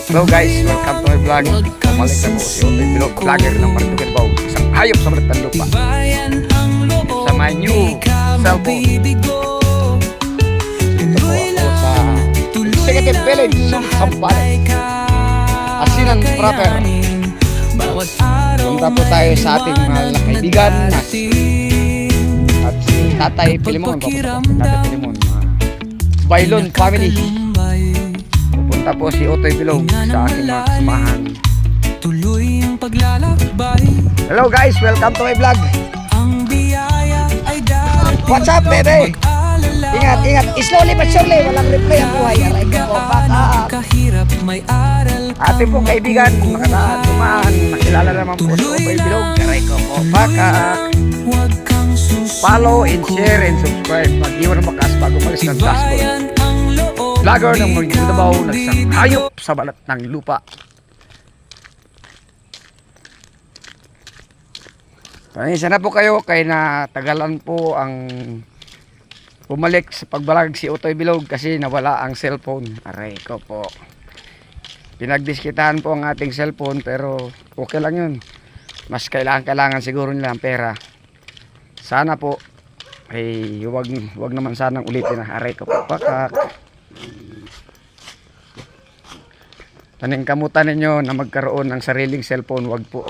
Hello guys, welcome to my vlog. Pumalik na po si Otoy Bilog, vlogger ng Marinduque Bao. Isang hayop sa baliktad lupa. Sa my new cellphone. Dito po ako sa Executive Village, Sampales, Asinan Proper. Punta po tayo sa ating mahal na kaibigan at si Tatay Pilimon. Tatay Pilimon, Bailon family. Pupunta po si Otoy Bilog sa aking mga kasamahan. Hello guys, welcome to my vlog. What's up, Bebe? Ingat, ingat. Slowly but surely, walang reply ang buhay. Aray ko, baka. Ate pong kaibigan, makadaan, tumaan. Nakilala naman po si Otoy Bilog. Aray ko po, baka. Follow and share and subscribe. Mag-iwan ng makas bago malis ng dashboard. Vlogger ng Marinduque Bao, nagsang hayop sa balat ng lupa. Isa na po kayo kay natagalan po ang bumalik sa pagbalag si Otoy Bilog kasi nawala ang cellphone. Aray ko po. Pinagdiskitahan po ang ating cellphone pero okay lang yun. Mas kailangan siguro nila ang pera. Sana po ay wag naman sanang ulitin na. Aray ko po. Pakak. Paningkamutan ninyo na magkaroon ng sariling cellphone, wag po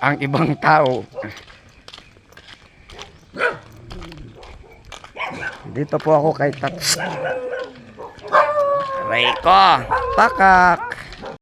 ang ibang tao. Dito po ako kay Tats. Aray ko, pakak.